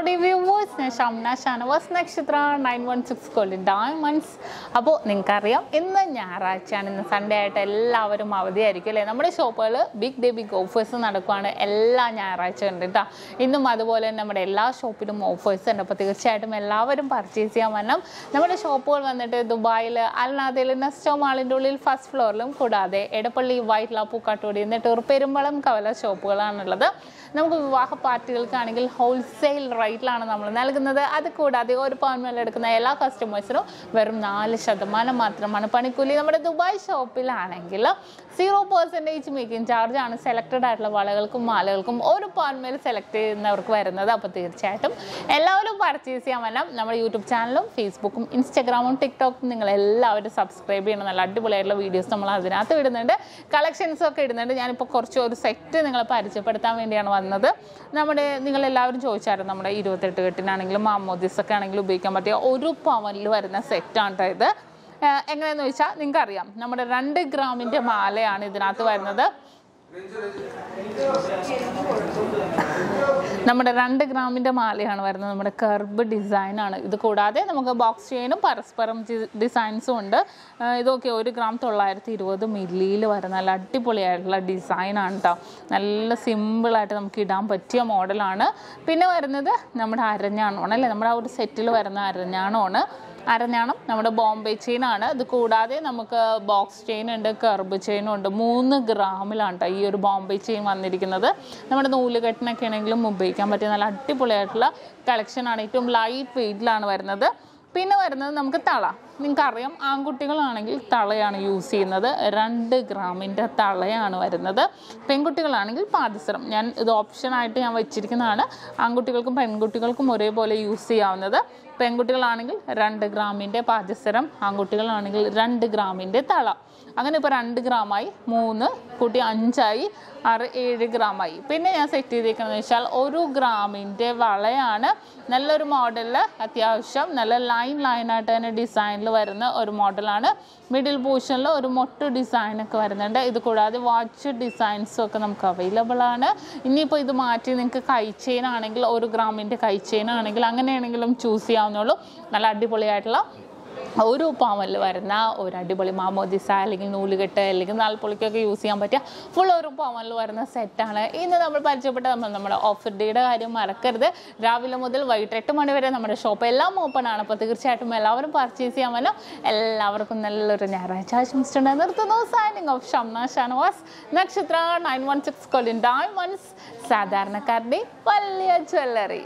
Howdy viewers, SHAMNA Shanavas Nakshathra 916 Golden Diamonds. അപ്പോൾ നിങ്ങൾക്കറിയാം ഇന്ന് ഞായറാഴ്ചയാണ്, ഇന്ന് സൺഡേ ആയിട്ട് എല്ലാവരും അവധിയായിരിക്കും അല്ലേ. നമ്മുടെ ഷോപ്പുകൾ ബിഗ് ഓഫേഴ്സ് നടക്കുകയാണ് എല്ലാ ഞായറാഴ്ച ഉണ്ട് കേട്ടോ. ഇന്നും അതുപോലെ തന്നെ നമ്മുടെ എല്ലാ ഷോപ്പിലും ഓഫേഴ്സ് ഉണ്ട്. അപ്പോൾ തീർച്ചയായിട്ടും എല്ലാവരും പർച്ചേസ് ചെയ്യാൻ വരണം. നമ്മുടെ ഷോപ്പുകൾ വന്നിട്ട് ദുബായിൽ അൽനാദയിൽ നെസ്റ്റോ മാളിൻ്റെ ഉള്ളിൽ ഫസ്റ്റ് ഫ്ലോറിലും, കൂടാതെ എടപ്പള്ളി വൈറ്റ്ല പൂക്കാട്ടോടി എന്നിട്ട് പെരുമ്പളം കവല ഷോപ്പുകളാണുള്ളത്. നമുക്ക് വിവാഹ പാർട്ടികൾക്കാണെങ്കിൽ ഹോൾസെയിൽ റേറ്റിലാണ് നമ്മൾ നൽകുന്നത്. അത് കൂടാതെ ഒരു പവൻ മേൽ എടുക്കുന്ന എല്ലാ കസ്റ്റമേഴ്സിനും വെറും 4% മാത്രമാണ് പണിക്കൂലി. നമ്മുടെ ദുബായ് ഷോപ്പിലാണെങ്കിൽ 0% മേക്കിംഗ് ചാർജ് ആണ് സെലക്റ്റഡ് ആയിട്ടുള്ള വളകൾക്കും മാലകൾക്കും ഒരു പവൻ മേൽ സെലക്ട് ചെയ്യുന്നവർക്ക് വരുന്നത്. അപ്പോൾ തീർച്ചയായിട്ടും എല്ലാവരും പർച്ചേസ് ചെയ്യാൻ വരണം. നമ്മുടെ യൂട്യൂബ് ചാനലും ഫേസ്ബുക്കും ഇൻസ്റ്റാഗ്രാമും ടിക്ടോക്കും നിങ്ങൾ എല്ലാവരും സബ്സ്ക്രൈബ് ചെയ്യണം. നല്ല അടിപൊളിയായിട്ടുള്ള വീഡിയോസ് നമ്മൾ അതിനകത്ത് ഇടുന്നുണ്ട്, കളക്ഷൻസും ഒക്കെ ഇടുന്നുണ്ട്. ഞാനിപ്പോൾ കുറച്ച് ഒരു സെറ്റ് നിങ്ങളെ പരിചയപ്പെടുത്താൻ വേണ്ടിയാണ് വന്നത്. നിങ്ങളെല്ലാവരും ചോദിച്ചായിരുന്നു, നമ്മുടെ 28 കെട്ടിനാണെങ്കിലും മാമോദിസൊക്കെ ആണെങ്കിലും ഉപയോഗിക്കാൻ പറ്റിയ ഒരു പവനിൽ വരുന്ന സെറ്റാണ് കേട്ടോ ഇത്. എങ്ങനെയാണെന്ന് ചോദിച്ചാൽ നിങ്ങൾക്കറിയാം, നമ്മുടെ 2 ഗ്രാമിൻ്റെ മാലയാണ് ഇതിനകത്ത് വരുന്നത്. നമ്മുടെ 2 ഗ്രാമിൻ്റെ മാലയാണ് വരുന്നത്. നമ്മുടെ കർബ് ഡിസൈനാണ്. ഇത് കൂടാതെ നമുക്ക് ബോക്സ് ചെയിനും പരസ്പരം ഡിസൈൻസും ഉണ്ട്. ഇതൊക്കെ 1 ഗ്രാം 920 മില്ലിയിൽ വരുന്ന നല്ല അടിപൊളിയായിട്ടുള്ള ഡിസൈനാണ് കേട്ടോ. നല്ല സിമ്പിളായിട്ട് നമുക്ക് ഇടാൻ പറ്റിയ മോഡലാണ്. പിന്നെ വരുന്നത് നമ്മുടെ അരഞ്ഞാണമാണ് അല്ലേ, നമ്മുടെ ആ ഒരു സെറ്റിൽ വരുന്ന അരഞ്ഞാണം നമ്മുടെ ബോംബെ ചെയിനാണ്. ഇത് കൂടാതെ നമുക്ക് ബോക്സ് ചെയിൻ ഉണ്ട്, കർബ് ചെയിനും ഉണ്ട്. 3 ഗ്രാമിലാണ് കേട്ടോ ഈ ഒരു ബോംബെ ചെയിൻ വന്നിരിക്കുന്നത്. നമ്മുടെ നൂലുകെട്ടിനൊക്കെ ആണെങ്കിലും ഉപയോഗിക്കാൻ പറ്റിയ നല്ല അടിപൊളിയായിട്ടുള്ള കളക്ഷനാണ്. ഏറ്റവും ലൈറ്റ് വെയ്റ്റിലാണ് വരുന്നത്. പിന്നെ വരുന്നത് നമുക്ക് തള. നിങ്ങൾക്കറിയാം, ആൺകുട്ടികളാണെങ്കിൽ തളയാണ് യൂസ് ചെയ്യുന്നത്. 2 ഗ്രാമിൻ്റെ തളയാണ് വരുന്നത്. പെൺകുട്ടികളാണെങ്കിൽ പാദസരം. ഇത് ഓപ്ഷനായിട്ട് ഞാൻ വെച്ചിരിക്കുന്നതാണ്. ആൺകുട്ടികൾക്കും പെൺകുട്ടികൾക്കും ഒരേപോലെ യൂസ് ചെയ്യാവുന്നത്. പെൺകുട്ടികളാണെങ്കിൽ 2 ഗ്രാമിൻ്റെ പാദസരം, ആൺകുട്ടികളാണെങ്കിൽ 2 ഗ്രാമിൻ്റെ തള. അങ്ങനെ ഇപ്പോൾ 2 ഗ്രാമായി, 3 കൂട്ടി 5ആയി, 6 7 ഗ്രാമായി. പിന്നെ ഞാൻ സെറ്റ് ചെയ്തേക്കുന്നതെന്ന് വെച്ചാൽ 1 ഗ്രാമിൻ്റെ വളയാണ്. നല്ലൊരു മോഡലിൽ അത്യാവശ്യം നല്ല ലൈനായിട്ട് തന്നെ ഡിസൈനിൽ വരുന്ന ഒരു മോഡലാണ്. മിഡിൽ പോർഷനിൽ ഒരു മൊട്ട് ഡിസൈനൊക്കെ വരുന്നുണ്ട്. ഇത് കൂടാതെ വാച്ച് ഡിസൈൻസും ഒക്കെ നമുക്ക് അവൈലബിൾ ആണ്. ഇനിയിപ്പോൾ ഇത് മാറ്റി നിങ്ങൾക്ക് കൈ ചെയിൻ ആണെങ്കിൽ 1 ഗ്രാമിൻ്റെ കൈ ചെയിൻ ആണെങ്കിൽ അങ്ങനെയാണെങ്കിലും ചൂസ് ചെയ്യാവുന്നുള്ളൂ. നല്ല അടിപൊളിയായിട്ടുള്ള ഒരു പവനിൽ വരുന്ന ഒരു അടിപൊളി മാമോദിസ അല്ലെങ്കിൽ നൂലുകെട്ട് അല്ലെങ്കിൽ നാൽപ്പൊളിക്കൊക്കെ യൂസ് ചെയ്യാൻ പറ്റിയ ഫുൾ 1 പവനിൽ വരുന്ന സെറ്റാണ് ഇന്ന് നമ്മൾ പരിചയപ്പെട്ട. നമ്മുടെ ഓഫർ ഡേയുടെ കാര്യം മറക്കരുത്. രാവിലെ മുതൽ വൈകിട്ട് 8 മണി വരെ നമ്മുടെ ഷോപ്പ് എല്ലാം ഓപ്പൺ ആണ്. അപ്പോൾ തീർച്ചയായിട്ടും എല്ലാവരും പർച്ചേസ് ചെയ്യാൻ വല്ലോ. എല്ലാവർക്കും നല്ലൊരു ഞായറാഴ്ച ആശംസിച്ചുകൊണ്ട് നിർത്തുന്നു. സൈനിങ് ഓഫ് ഷംന ഷാനവാസ്, നക്ഷത്ര 916 Golden Diamonds, സാധാരണക്കാരുടെ വലിയ ജ്വല്ലറി.